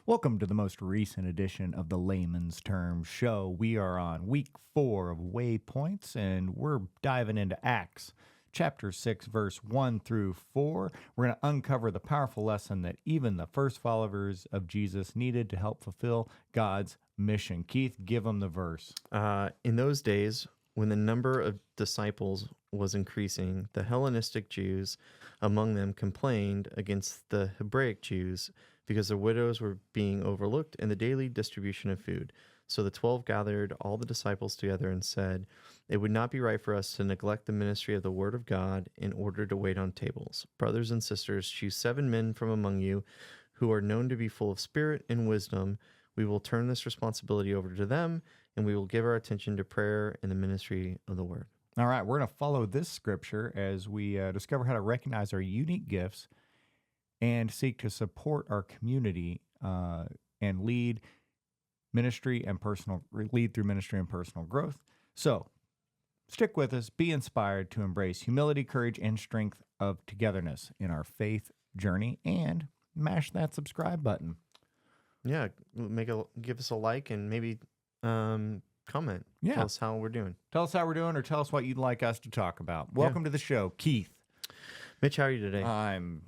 Welcome to the most recent edition of the Layman's Terms Show. We are on week 4 of Waypoints, and we're diving into Acts chapter 6, verse 1 through 4. We're going to uncover the powerful lesson that even the first followers of Jesus needed to help fulfill God's mission. Keith, give them the verse. In those days, when the number of disciples was increasing, the Hellenistic Jews among them complained against the Hebraic Jews because their widows were being overlooked in the daily distribution of food. So the 12 gathered all the disciples together and said, "It would not be right for us to neglect the ministry of the word of God in order to wait on tables. Brothers and sisters, choose 7 men from among you who are known to be full of spirit and wisdom. We will turn this responsibility over to them, and we will give our attention to prayer and the ministry of the word." All right, we're going to follow this scripture as we discover how to recognize our unique gifts and seek to support our community and lead through ministry and personal growth. So stick with us, be inspired to embrace humility, courage, and strength of togetherness in our faith journey, and mash that subscribe button. Yeah, give us a like and maybe comment. Yeah. Tell us how we're doing. Tell us how we're doing, or tell us what you'd like us to talk about. Welcome to the show, Keith. Mitch, how are you today? I'm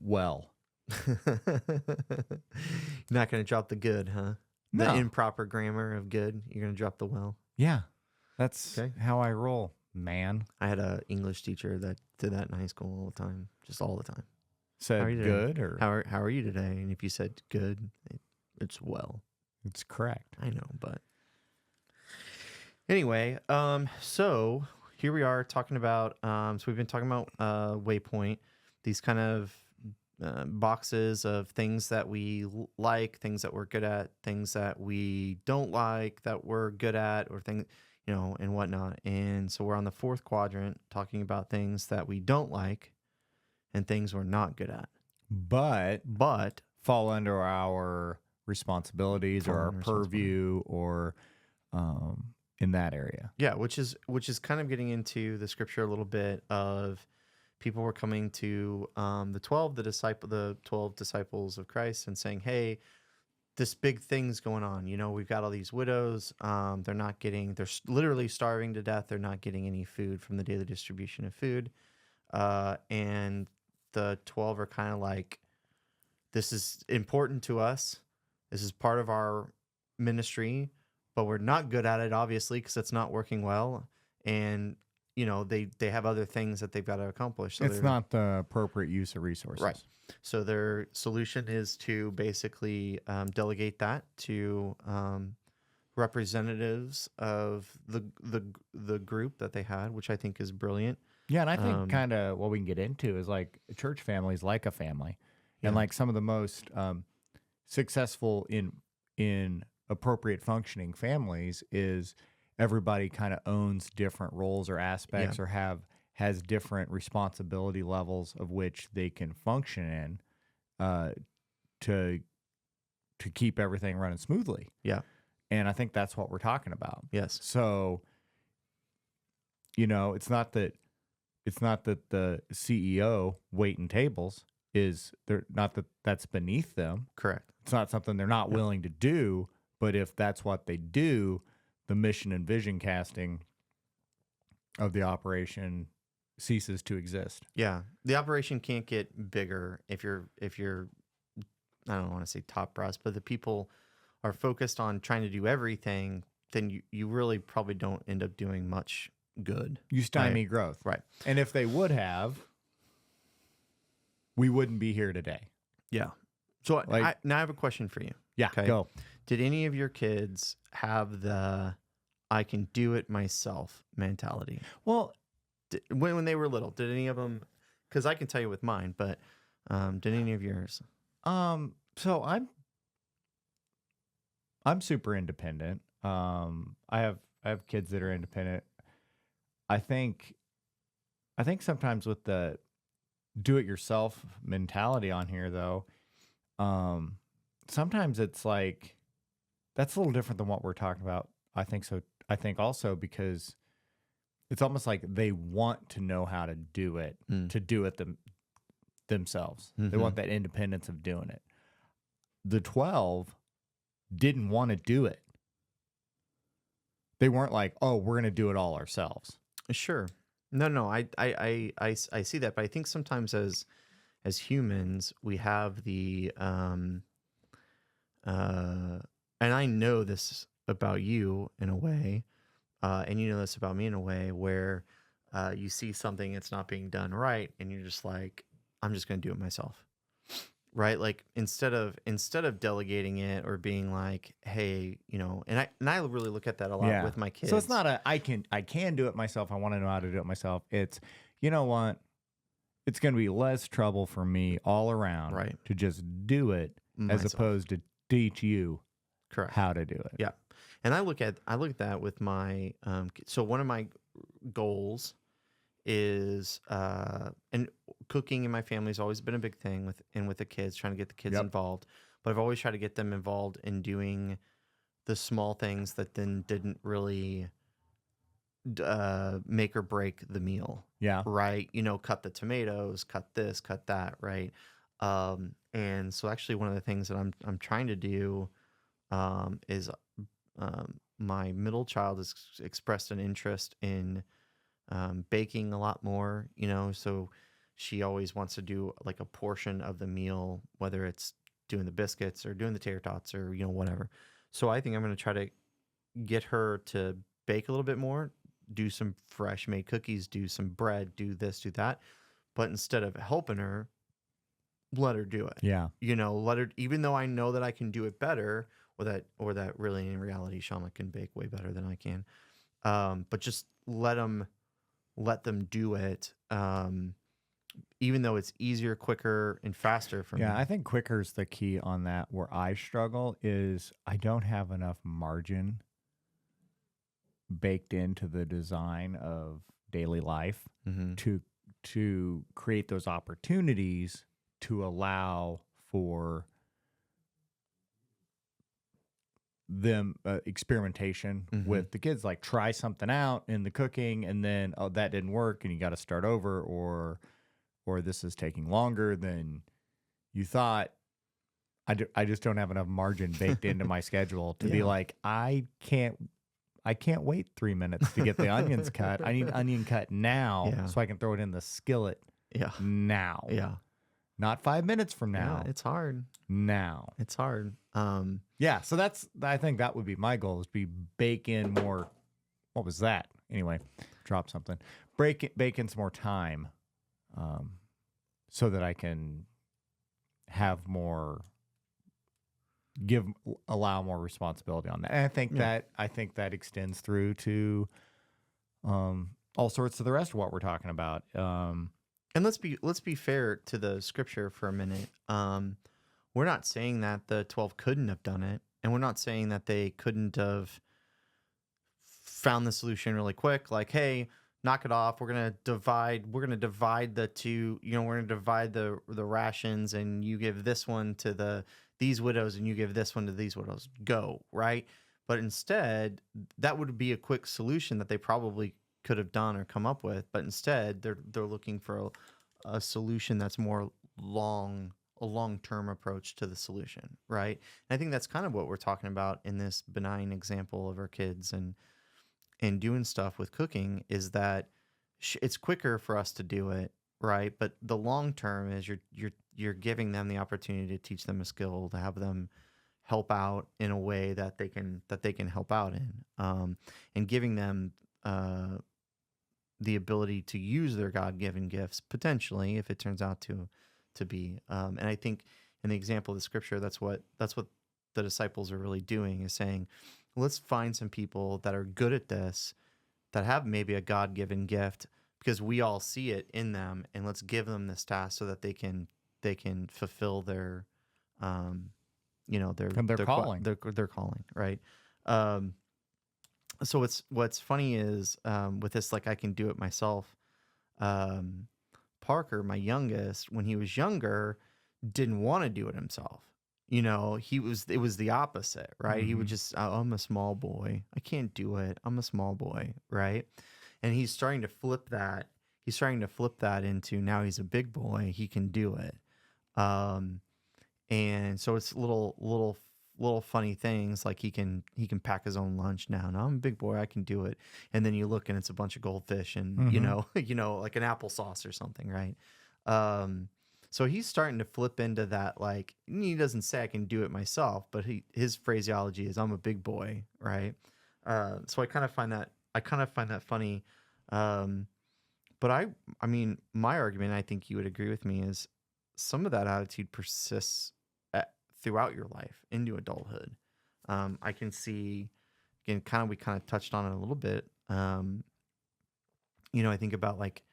well. You're not going to drop the good, huh? The No. improper grammar of good. You're going to drop the well. Yeah, that's Okay. how I roll, man. I had an English teacher that did that in high school all the time, just all the time. Said How are you today? good, or How are you today? And if you said good, it's well. it's correct. I know, but anyway, so here we are talking about. So we've been talking about Waypoint, these kind of boxes of things that we like, things that we're good at, things that we don't like that we're good at, or things, and whatnot. And so we're on the 4th quadrant talking about things that we don't like and things we're not good at, But fall under our responsibilities or our purview, or in that area. yeah, which is kind of getting into the scripture a little bit of people were coming to the 12 disciples of Christ and saying, "Hey, this big thing's going on. We've got all these widows. They're literally starving to death. They're not getting any food from the daily distribution of food." And the 12 are kind of like, "This is important to us. This is part of our ministry, but we're not good at it, obviously, because it's not working well." And they have other things that they've got to accomplish. So It's not the appropriate use of resources. Right. So their solution is to basically delegate that to representatives of the group that they had, which I think is brilliant. Yeah, and I think kind of what we can get into is like a church family is like a family. And Yeah. like some of the most successful in appropriate functioning families is everybody kind of owns different roles or aspects, or has different responsibility levels of which they can function in to keep everything running smoothly. Yeah. And I think that's what we're talking about. Yes. So, it's not that the CEO waiting tables that's beneath them. Correct. It's not something they're not willing to do, but if that's what they do, the mission and vision casting of the operation ceases to exist. Yeah. The operation can't get bigger if you're I don't want to say top brass, but the people are focused on trying to do everything, then you really probably don't end up doing much good. You stymie growth. Right. And if they would have, we wouldn't be here today. Yeah. So now I have a question for you. Yeah, Okay. go. Did any of your kids have the "I can do it myself" mentality? Well, When they were little, did any of them? Because I can tell you with mine, but did any of yours? so I'm super independent. I have kids that are independent. I think sometimes with the do it yourself mentality on here though, sometimes it's like that's a little different than what we're talking about. I think so. I think also because it's almost like they want to know how to do it, themselves. They want that independence of doing it. the 12 didn't want to do it. They weren't like, oh, we're going to do it all ourselves. Sure. No. I see that, but I think sometimes as humans, we have the and I know this about you in a way, and you know this about me in a way, where you see something that's not being done right, and you're just like, I'm just going to do it myself, right? Like instead of delegating it or being like, hey, and I really look at that a lot with my kids. So it's not I can do it myself. I want to know how to do it myself. It's, you know what? It's going to be less trouble for me all around, Right. to just do it as Myself. opposed to teach you Correct. how to do it. Yeah. And I look at that with my so one of my goals is and cooking in my family has always been a big thing with the kids, trying to get the kids Yep. involved. But I've always tried to get them involved in doing the small things that then didn't really make or break the meal. Yeah. Right. Cut the tomatoes, cut this, cut that. Right. And so actually one of the things that I'm trying to do is my middle child has expressed an interest in baking a lot more, so she always wants to do like a portion of the meal, whether it's doing the biscuits or doing the tater tots or, whatever. So I think I'm going to try to get her to bake a little bit more, do some fresh made cookies, do some bread, do this, do that. But instead of helping her, let her do it. Yeah. Let her, even though I know that I can do it better, or that really in reality, Shama can bake way better than I can. But just let them do it. Even though it's easier, quicker, and faster for me. Yeah, I think quicker is the key on that. Where I struggle is I don't have enough margin baked into the design of daily life Mm-hmm. to create those opportunities to allow for them experimentation Mhm. with the kids, like try something out in the cooking and then, oh, that didn't work and you got to start over, or this is taking longer than you thought. I just don't have enough margin baked into my schedule to be Yeah. like, I can't wait 3 minutes to get the onions cut. I need onion cut now Yeah. so I can throw it in the skillet Yeah. now. Yeah. Not 5 minutes from now. Yeah. It's hard. Now. It's hard. Yeah, so I think that would be my goal, is be bake in more. What was that? Anyway, drop something. Bake in some more time, so that I can have more, allow more responsibility on that. And I think that extends through to all sorts of the rest of what we're talking about. And let's be fair to the scripture for a minute. We're not saying that the 12 couldn't have done it, and we're not saying that they couldn't have found the solution really quick. Like, hey, knock it off. We're gonna divide the two. We're gonna divide the rations, and you give this one to these widows, and you give this one to these widows. Go, right? But instead, that would be a quick solution that they probably could have done or come up with. But instead, they're looking for a solution that's more a long-term approach to the solution, right? And I think that's kind of what we're talking about in this benign example of our kids and doing stuff with cooking, is that it's quicker for us to do it, right? But the long term is you're giving them the opportunity to teach them a skill, to have them help out in a way that they can help out in, and giving them the ability to use their God-given gifts potentially, if it turns out to be. And I think in the example of the scripture, that's what the disciples are really doing, is saying, let's find some people that are good at this, that have maybe a God-given gift, because we all see it in them, and let's give them this task so that they can fulfill their their calling. their calling, right? So what's funny is, with this, like, I can do it myself. Parker, my youngest, when he was younger, didn't want to do it himself. It was the opposite, right? Mm-hmm. He would just, oh, I'm a small boy. I can't do it. I'm a small boy, right? And he's starting to flip that. He's starting to flip that into, now he's a big boy. He can do it. And so it's little funny things like he can pack his own lunch now. No, I'm a big boy, I can do it. And then you look and it's a bunch of goldfish and Mm-hmm. like an applesauce or something, right? Um, so he's starting to flip into that. Like, he doesn't say I can do it myself, but his phraseology is I'm a big boy, right? So I kind of find that funny. Um, but I mean, my argument, I think you would agree with me, is some of that attitude persists throughout your life into adulthood. I can see, again, we kind of touched on it a little bit. I think about like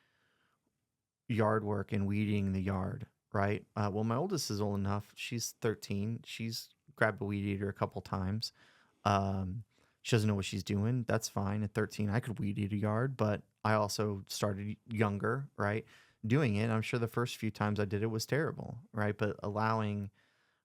yard work and weeding the yard, right? Well, my oldest is old enough. She's 13. She's grabbed a weed eater a couple times. She doesn't know what she's doing. That's fine. At 13, I could weed eat a yard, but I also started younger, right? Doing it. I'm sure the first few times I did it was terrible, right? But allowing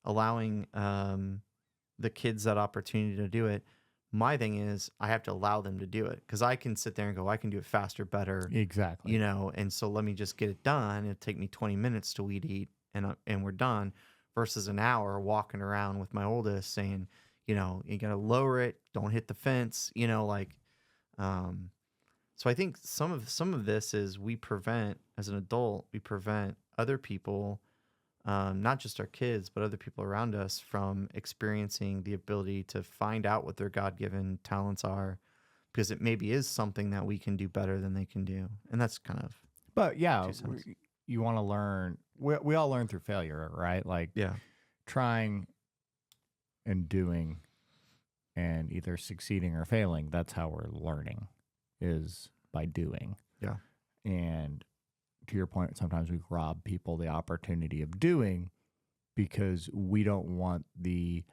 the kids that opportunity to do it. My thing is I have to allow them to do it because I can sit there and go, I can do it faster, better, Exactly. and so let me just get it done. It'll take me 20 minutes to weed eat and we're done versus an hour walking around with my oldest saying, you got to lower it. Don't hit the fence, um, so I think some of this is as an adult, we prevent other people, not just our kids, but other people around us from experiencing the ability to find out what their God given talents are because it maybe is something that we can do better than they can do. And that's kind of But yeah, 2 cents. you want to learn. We all learn through failure, right? Like Yeah. trying and doing and either succeeding or failing. That's how we're learning, is by doing. Yeah. And to your point, sometimes we rob people the opportunity of doing because we don't want the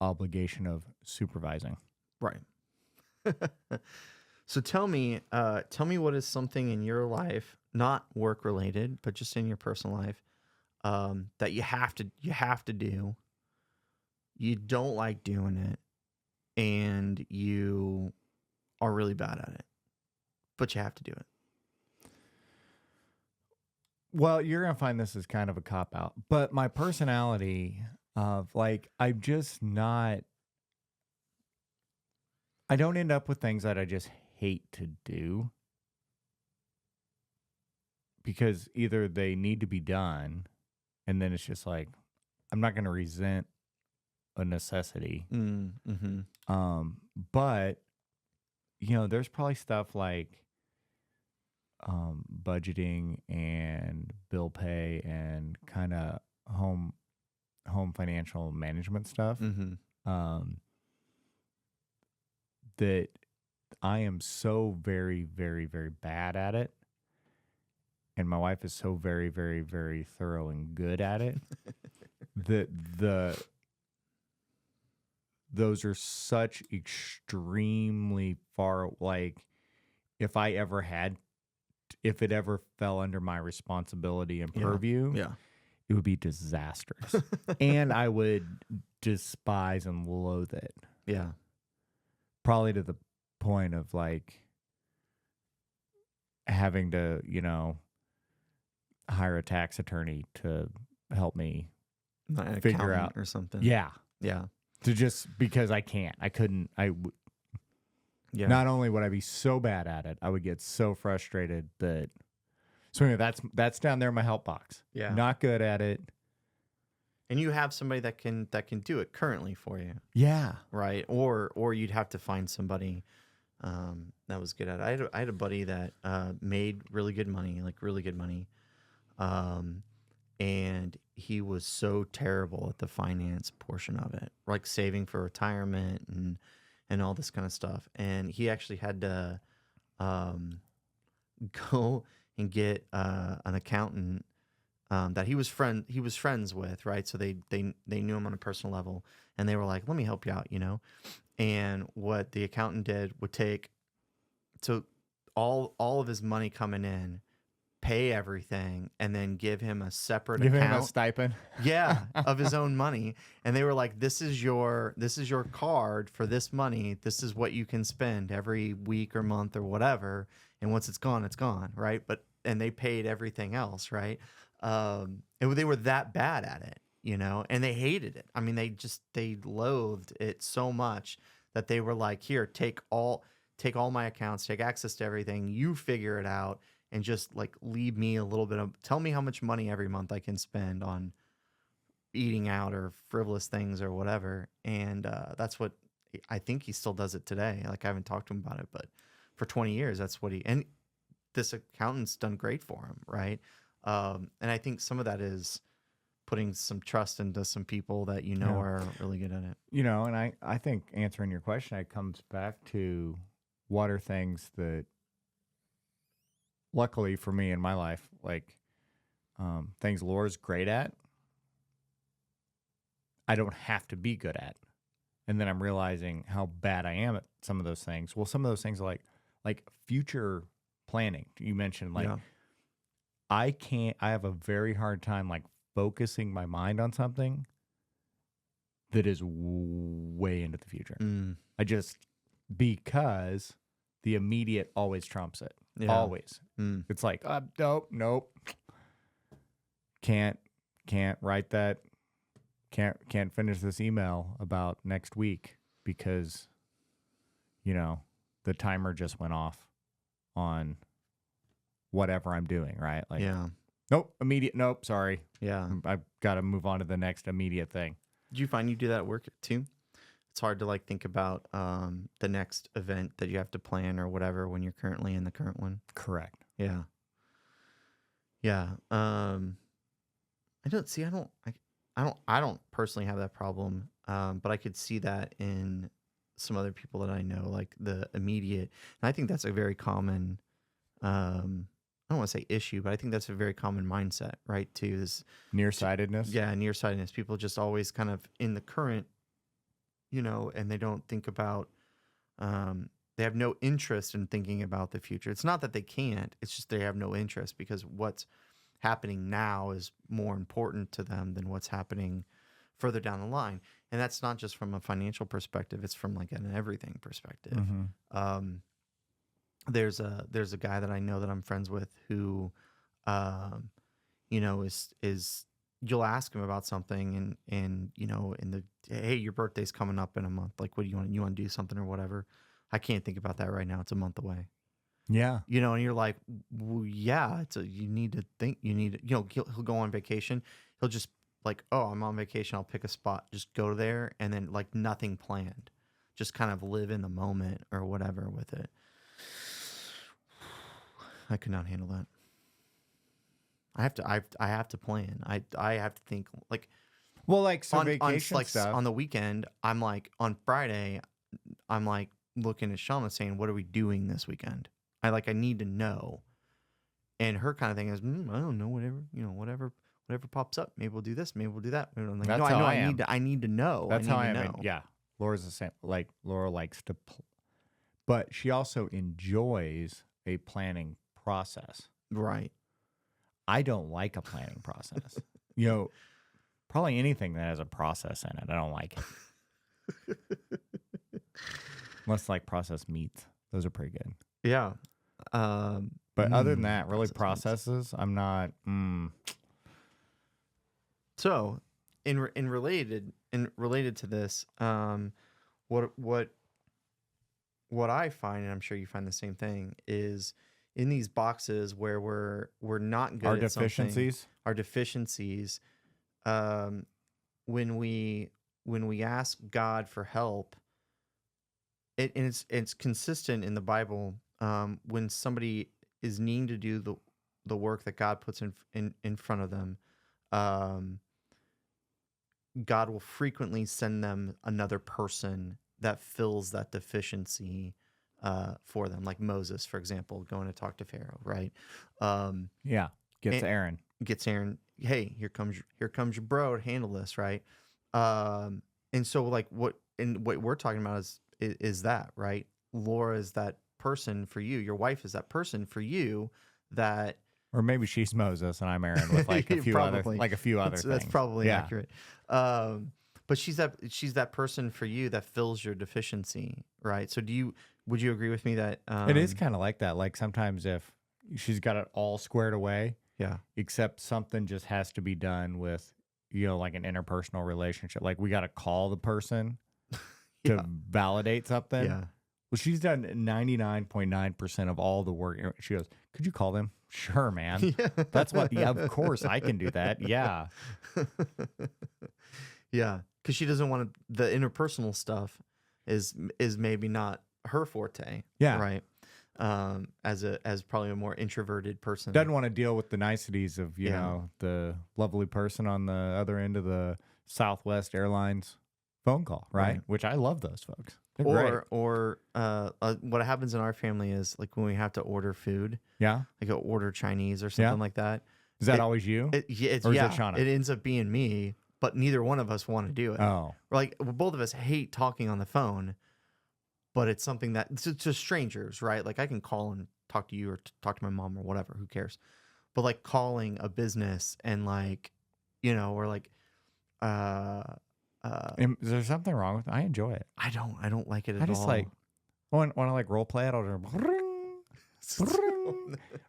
obligation of supervising. Right. So tell me what is something in your life, not work related, but just in your personal life, that you have to do. You don't like doing it, and you are really bad at it, but you have to do it. Well, you're going to find this is kind of a cop out, but my personality of like, I'm just not, I don't end up with things that I just hate to do because either they need to be done and then it's just like, I'm not going to resent a necessity. Mm-hmm. But there's probably stuff like budgeting and bill pay and kind of home financial management stuff Mm-hmm. that I am so very, very, very bad at it. And my wife is so very, very, very thorough and good at it that those are such extremely far, like if it ever fell under my responsibility and Yeah. purview, Yeah. it would be disastrous. And I would despise and loathe it. Yeah. Probably to the point of like having to, hire a tax attorney to help me Not an figure accountant out or something. Yeah. Yeah. To just because I couldn't, Yeah. not only would I be so bad at it, I would get so frustrated that. So anyway, that's down there in my help box. Yeah. Not good at it. And you have somebody that can do it currently for you, Yeah. right? Or you'd have to find somebody that was good at it. I had a buddy that made really good money, and he was so terrible at the finance portion of it, like saving for retirement and all this kind of stuff. And he actually had to go and get an accountant that he was friends with, right? So they knew him on a personal level, and they were like, "Let me help you out," And what the accountant did would take all of his money coming in, pay everything, and then give him a separate Give account. him a stipend. Yeah, of his own money. And they were like, this is your card for this money. This is what you can spend every week or month or whatever. And once it's gone, right? And they paid everything else, right? And they were that bad at it. and they hated it. I mean, they loathed it so much that they were like, here, take all my accounts, take access to everything, you figure it out, and just like leave me a little bit of, tell me how much money every month I can spend on eating out or frivolous things or whatever. And that's what I think he still does it today. Like, I haven't talked to him about it, but for 20 years, that's what and this accountant's done great for him, right? And I think some of that is putting some trust into some people that are really good at it. And I think answering your question, it comes back to what are things that, luckily for me in my life, like things Laura's great at, I don't have to be good at. And then I'm realizing how bad I am at some of those things. Well, some of those things are like future planning. You mentioned I have a very hard time like focusing my mind on something that is way into the future. Because the immediate always trumps it. Yeah. Always. It's like, nope. Can't write that. Can't finish this email about next week because, the timer just went off on whatever I'm doing, right? Like, nope, sorry. Yeah. I've got to move on to the next immediate thing. Do you find you do that at work too? It's hard to like think about the next event that you have to plan or whatever when you're currently in the current one. Correct. Yeah. Yeah. I don't personally have that problem. But I could see that in some other people that I know, like the immediate. And I think that's a very common, I don't want to say issue, but I think that's a very common mindset, right? Too, is nearsightedness. Yeah, nearsightedness. People just always kind of in the current, and they don't think about, they have no interest in thinking about the future. It's not that they can't, it's just they have no interest because what's happening now is more important to them than what's happening further down the line. And that's not just from a financial perspective, it's from like an everything perspective. Mm-hmm. There's a guy that I know that I'm friends with who, is you'll ask him about something and hey, your birthday's coming up in a month. Like, what do you want? You want to do something or whatever? I can't think about that right now. It's a month away. Yeah. And you're like, well, yeah, you need to think, he'll go on vacation. He'll just like, oh, I'm on vacation. I'll pick a spot, just go there. And then like nothing planned, just kind of live in the moment or whatever with it. I could not handle that. I have to plan. I have to think like, well, like some on vacation like stuff. On the weekend, I'm like on Friday, I'm like looking at Shauna saying, what are we doing this weekend? I need to know. And her kind of thing is, I don't know, whatever pops up. Maybe we'll do this. Maybe we'll do that. Maybe I'm like, that's no, how I need to know. That's how I am. Know. Yeah. Laura's the same. Like Laura likes to, but she also enjoys a planning process. Right. I don't like a planning process. Probably anything that has a process in it, I don't like it. Unless like processed meats. Those are pretty good. Yeah. But other than that, really processes, I'm not. So, in related to this, what I find, and I'm sure you find the same thing, is in these boxes where we're not good our at deficiencies, our deficiencies. When we ask God for help, it's consistent in the Bible. When somebody is needing to do the work that God puts in front of them, God will frequently send them another person that fills that deficiency for them, like Moses, for example, going to talk to Pharaoh, right? Gets Aaron. Hey, here comes your bro to handle this, right? And so like what we're talking about is that, right? Laura is that person for you. Your wife is that person for you that. Or maybe she's Moses and I'm Aaron with like a few other things. That's probably accurate. But she's that person for you that fills your deficiency, right? So would you agree with me that it is kind of like that? Like sometimes if she's got it all squared away, yeah, except something just has to be done with like an interpersonal relationship. Like we got to call the person to Yeah. validate something. Yeah. Well, she's done 99.9% of all the work. She goes, could you call them? Sure, man. That's what, yeah, of course I can do that. Yeah. Yeah, because she doesn't want to. The interpersonal stuff is maybe not her forte. Yeah. Right. As probably a more introverted person. Doesn't want to deal with the niceties of, you Yeah. know, the lovely person on the other end of the Southwest Airlines phone call, right? Which I love those folks. They're great. Or what happens in our family is like when we have to order food, Yeah. like order Chinese or something like that. Is that always you? It's Or is yeah, it Shauna? it ends up being me, but neither one of us want to do it. Oh. Like both of us hate talking on the phone, but it's something that to strangers, right? Like I can call and talk to you or talk to my mom or whatever, who cares? But like calling a business and like, you know, or like, Is there something wrong with it? I enjoy it. I don't like it at all. I just like, when I like role play it, I'll just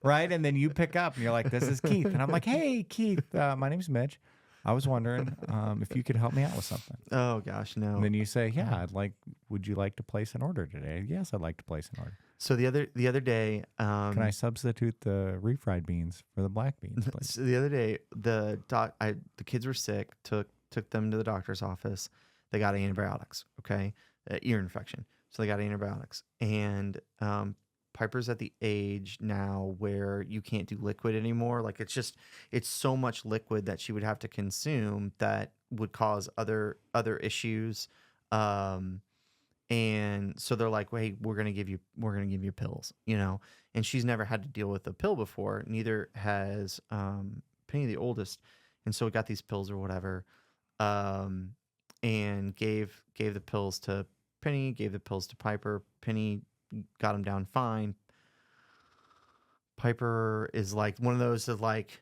right? And then you pick up and you're like, this is Keith. And I'm like, hey, Keith, my name's Mitch. I was wondering if you could help me out with something. Oh gosh, no. And then you say, yeah, would you like to place an order today? Yes, I'd like to place an order. So the other day, can I substitute the refried beans for the black beans, please? So the other day, the kids were sick, took them to the doctor's office. They got antibiotics, okay? Ear infection. So they got antibiotics. And Piper's at the age now where you can't do liquid anymore. Like it's so much liquid that she would have to consume that would cause other issues. And so they're like, "Wait, we're gonna give you pills," you know. And she's never had to deal with a pill before. Neither has Penny, the oldest. And so we got these pills or whatever, and gave the pills to Penny, gave the pills to Piper. Penny got them down fine. Piper is like one of those that like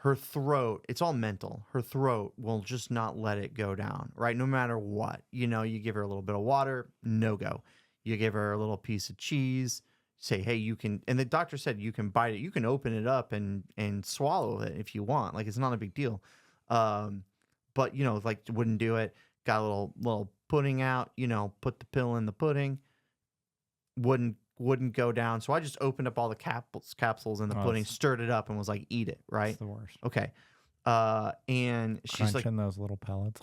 her throat, it's all mental. Her throat will just not let it go down, right? No matter what. You know, you give her a little bit of water, no go. You give her a little piece of cheese, say, hey, you can, and the doctor said you can bite it, you can open it up and swallow it if you want. Like it's not a big deal. But you know, like wouldn't do it. Got a little pudding out, you know, put the pill in the pudding. Wouldn't go down. So I just opened up all the capsules in the pudding, stirred it up, and was like, eat it, right? It's the worst. Okay. And she's Crunching like, those little pellets.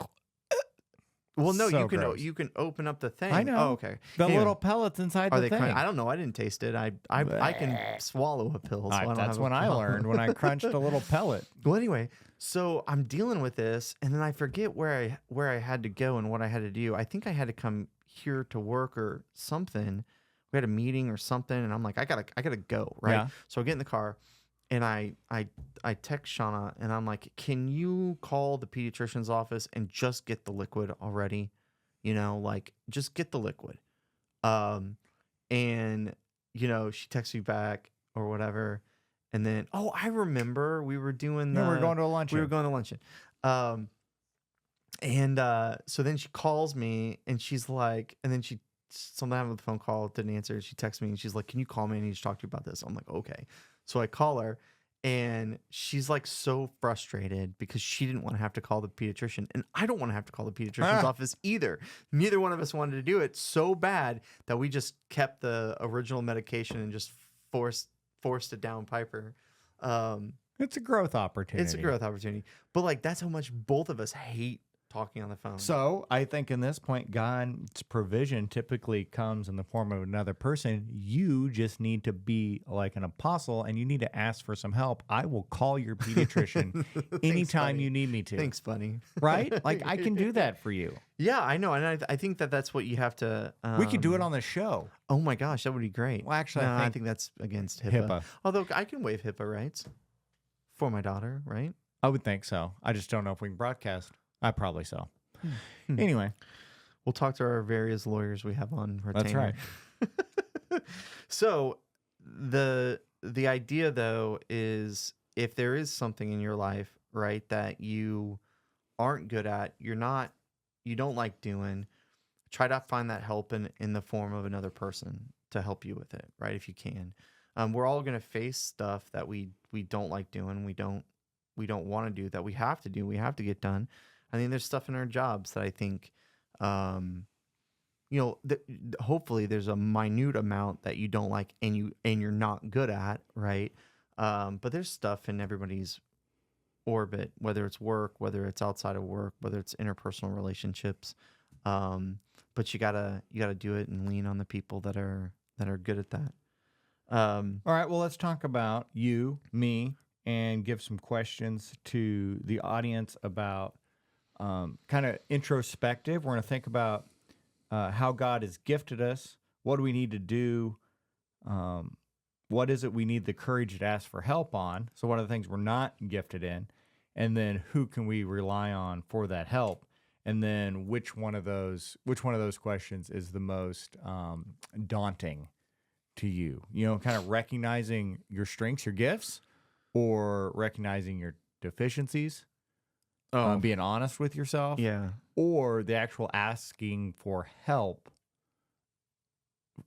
well, no, So you can gross. you can open up the thing. I know. Oh, okay. The Anyway, little pellets inside are the they? thing. I don't know. I didn't taste it. I can swallow a pill. So I don't That's have a when I problem. learned, when I crunched a little pellet. Well, anyway, so I'm dealing with this, and then I forget where I had to go and what I had to do. I think I had to come here to work or something. We had a meeting or something, and I'm like, I gotta go, right? Yeah. So I get in the car, and I text Shauna, and I'm like, can you call the pediatrician's office and just get the liquid already? You know, like just get the liquid. And you know, she texts me back or whatever, and then I remember we were doing We were going to a luncheon. We were going to luncheon. So then she calls me, and she's like, and then something happened with the phone call, didn't answer. She texts me and she's like, can you call me? I need to talk to you about this. I'm like, okay. So I call her, and she's like so frustrated because she didn't want to have to call the pediatrician. And I don't want to have to call the pediatrician's office either. Neither one of us wanted to do it so bad that we just kept the original medication and just forced it down Piper. It's a growth opportunity. It's a growth opportunity. But like, that's how much both of us hate talking on the phone. So I think in this point, God's provision typically comes in the form of another person. You just need to be like an apostle, and you need to ask for some help. I will call your pediatrician anytime buddy. you need me to. Thanks, buddy. Right? Like I can do that for you. Yeah, I know. And I think that's what you have to... We could do it on the show. Oh my gosh, that would be great. Well, actually, no, I I think think that's against HIPAA. HIPAA. Although I can waive HIPAA rights for my daughter, right? I would think so. I just don't know if we can broadcast. I probably so. Anyway, we'll talk to our various lawyers we have on retainer. That's right. So the idea though is if there is something in your life, right, that you aren't good at, you don't like doing, try to find that help in the form of another person to help you with it, right? If you can. We're all going to face stuff that we don't like doing. We don't we don't want to do, that we have to do, we have to get done. I mean, there's stuff in our jobs that I think, hopefully there's a minute amount that you don't like and you're not good at, right? But there's stuff in everybody's orbit, whether it's work, whether it's outside of work, whether it's interpersonal relationships. But you gotta do it and lean on the people that are good at that. All right, well, let's talk about you, me, and give some questions to the audience about kind of introspective. We're going to think about how God has gifted us. What do we need to do? What is it we need the courage to ask for help on? So one of the things we're not gifted in. And then who can we rely on for that help? And then which one of those questions is the most daunting to you? You know, kind of recognizing your strengths, your gifts, or recognizing your deficiencies, being honest with yourself, Yeah. or the actual asking for help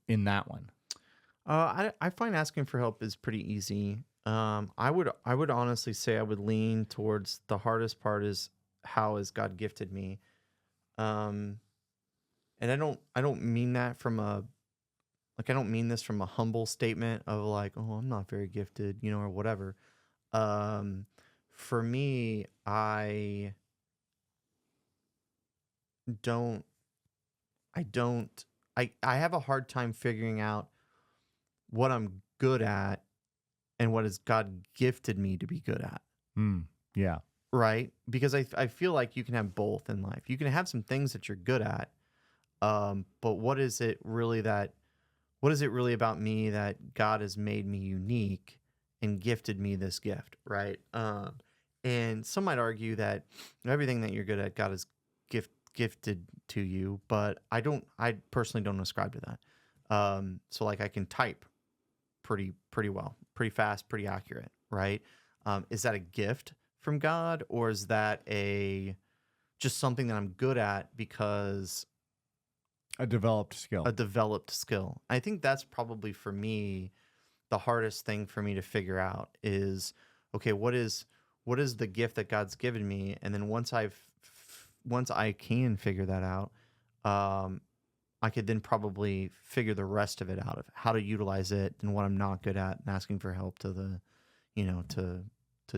in that one. I find asking for help is pretty easy. I would honestly say I would lean towards the hardest part is how has God gifted me. And I don't mean that from I don't mean this from a humble statement of like, oh, I'm not very gifted, or whatever. For me, I have a hard time figuring out what I'm good at and what has God gifted me to be good at. Yeah. Right? Because I feel like you can have both in life. You can have some things that you're good at, but what is it really about me that God has made me unique and gifted me this gift, right? And some might argue that everything that you're good at, God has gifted to you, but I personally don't ascribe to that. So like I can type pretty well, pretty fast, pretty accurate, right? Is that a gift from God, or is that just something that I'm good at because A developed skill. a developed skill? I think that's probably for me the hardest thing for me to figure out is, okay, what is the gift that God's given me, and then once I can figure that out, I could then probably figure the rest of it out, of how to utilize it and what I'm not good at, and asking for help to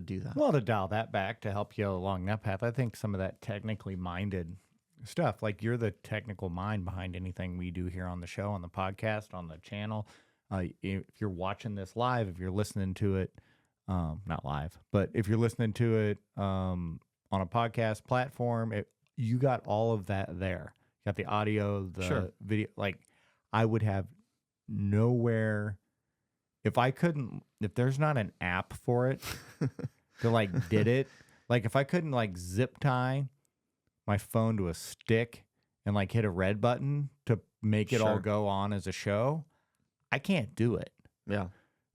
do that. Well, to dial that back to help you along that path, I think some of that technically minded stuff, like you're the technical mind behind anything we do here on the show, on the podcast, on the channel. If you're watching this live, if you're listening to it, not live, but if you're listening to it on a podcast platform, you got all of that there. You got the audio, the video. Like, I would have nowhere, if there's not an app for it to like did it, like if I couldn't like zip tie my phone to a stick and like hit a red button to make it all go on as a show, I can't do it. Yeah.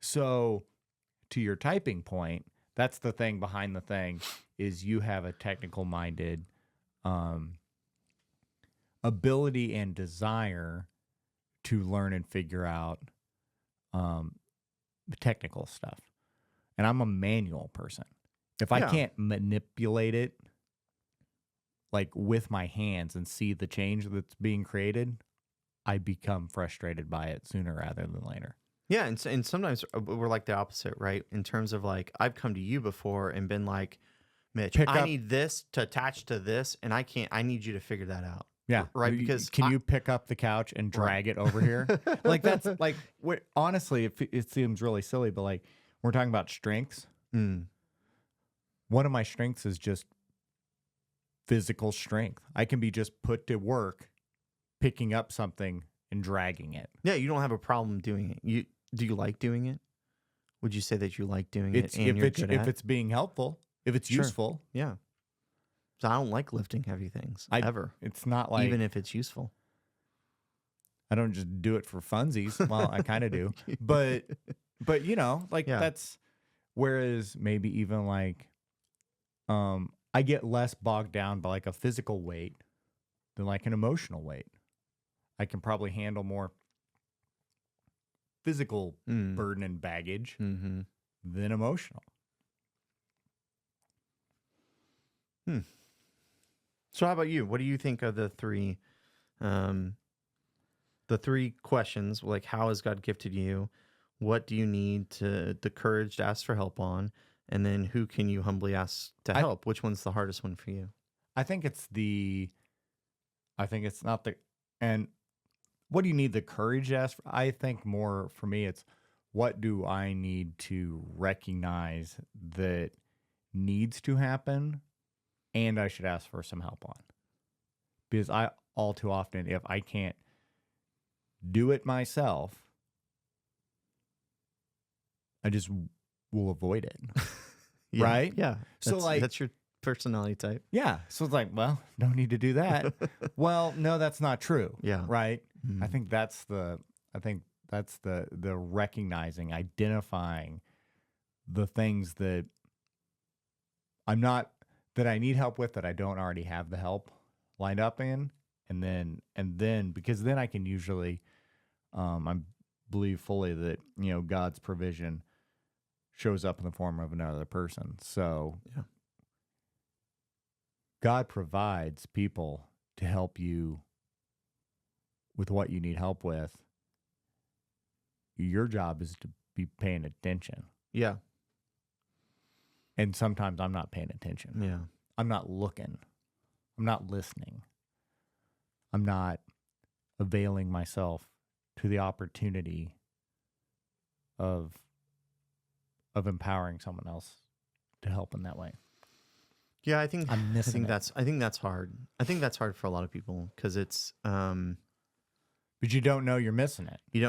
So to your typing point, that's the thing behind the thing, is you have a technical minded ability and desire to learn and figure out the technical stuff. And I'm a manual person. If I can't manipulate it like with my hands and see the change that's being created, I become frustrated by it sooner rather than later. Yeah, and sometimes we're like the opposite, right? In terms of like, I've come to you before and been like, Mitch, I need this to attach to this, and I can't. I need you to figure that out. Yeah, right. Because can you pick up the couch and drag it over here? Like that's like, honestly, it seems really silly, but like we're talking about strengths. One of my strengths is just physical strength. I can be just put to work picking up something and dragging it. Yeah, you don't have a problem doing it. Do you like doing it? Would you say that you like doing it? If it's being helpful, if it's useful. Yeah. So I don't like lifting heavy things ever. It's not like, even if it's useful. I don't just do it for funsies. Well, I kind of do, but that's, whereas maybe even like, I get less bogged down by like a physical weight than like an emotional weight. I can probably handle more physical burden and baggage than emotional. Hmm. So how about you? What do you think of um, the three questions? Like, how has God gifted you? What do you need the courage to ask for help on? And then who can you humbly ask to I help? Which one's the hardest one for you? I think it's not the, and what do you need the courage to ask for? I think more for me, it's what do I need to recognize that needs to happen and I should ask for some help on. Because I, all too often, if I can't do it myself, I just will avoid it. Yeah, Right? yeah. So, like, That's your personality type. yeah. So it's like, well, don't need to do that. Well, no, that's not true. Yeah. Right. I Mhm. think that's the recognizing, identifying the things that I'm not, that I need help with, that I don't already have the help lined up in. And then because then I can usually, I believe fully that, God's provision shows up in the form of another person. So Yeah. God provides people to help you with what you need help with. Your job is to be paying attention. Yeah. And sometimes I'm not paying attention. Yeah. I'm not looking. I'm not listening. I'm not availing myself to the opportunity of empowering someone else to help in that way. Yeah, I think I'm missing it. I think that's hard. I think that's hard for a lot of people because it's But you don't know you're missing it. you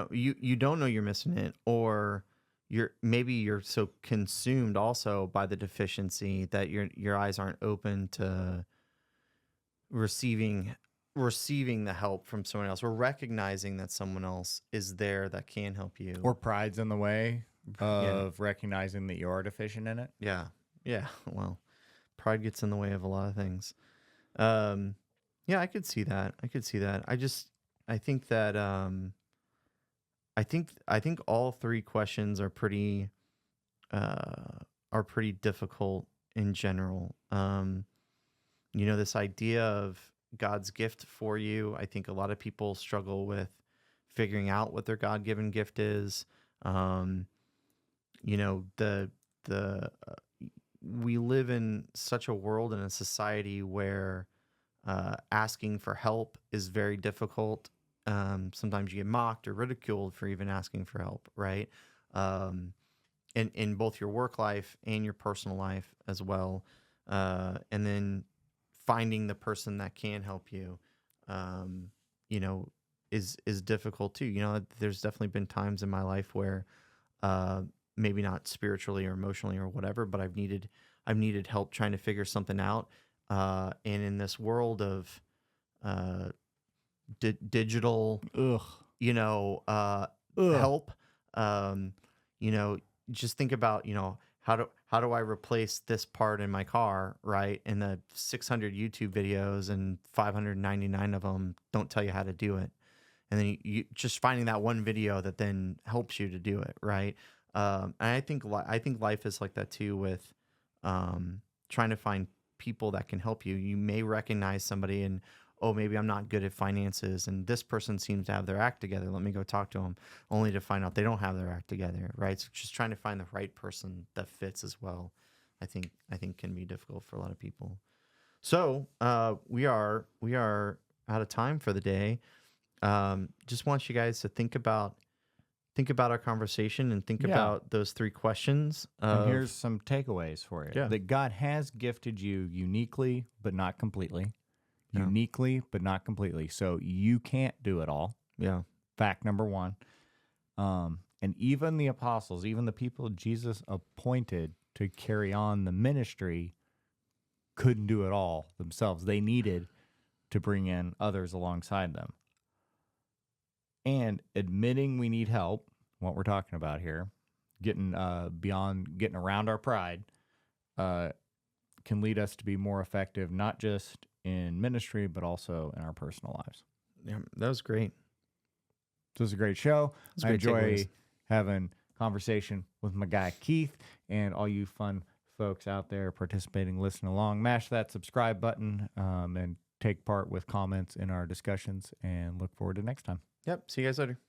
don't know you're missing it, or you're so consumed also by the deficiency that your eyes aren't open to receiving the help from someone else, or recognizing that someone else is there that can help you. Or pride's in the way Yeah. of recognizing that you're deficient in it. Yeah. Yeah. Well, pride gets in the way of a lot of things. Yeah, I could see that. I think that I think all three questions are pretty difficult in general. This idea of God's gift for you, I think a lot of people struggle with figuring out what their God-given gift is. Um, the we live in such a world and a society where asking for help is very difficult. Sometimes you get mocked or ridiculed for even asking for help, right? Um, in both your work life and your personal life as well. And then finding the person that can help you, um, you know, is difficult too. There's definitely been times in my life where uh, maybe not spiritually or emotionally or whatever, but I've needed help trying to figure something out. And in this world of uh, digital, Ugh. Ugh. help, um, you know, just think about, how do I replace this part in my car, right? And the 600 YouTube videos and 599 of them don't tell you how to do it. And then you just finding that one video that then helps you to do it, right? And I think life is like that too, with trying to find people that can help you. You may recognize somebody and, oh, maybe I'm not good at finances, and this person seems to have their act together. Let me go talk to them, only to find out they don't have their act together, right? So just trying to find the right person that fits as well, I think can be difficult for a lot of people. So we are out of time for the day. Just want you guys to think about our conversation and think Yeah. about those three questions. And here's some takeaways for you. Yeah. That God has gifted you uniquely, but not completely. Yeah. Uniquely, but not completely. So you can't do it all. Yeah. Fact number one. And even the apostles, even the people Jesus appointed to carry on the ministry, couldn't do it all themselves. They needed to bring in others alongside them. And admitting we need help, what we're talking about here, getting around our pride, can lead us to be more effective, not just in ministry, but also in our personal lives. Yeah, that was great. So it's a great show. I great enjoy takeaways. having conversation with my guy Keith and all you fun folks out there participating, listening along. Mash that subscribe button and take part with comments in our discussions, and look forward to next time. Yep. See you guys later.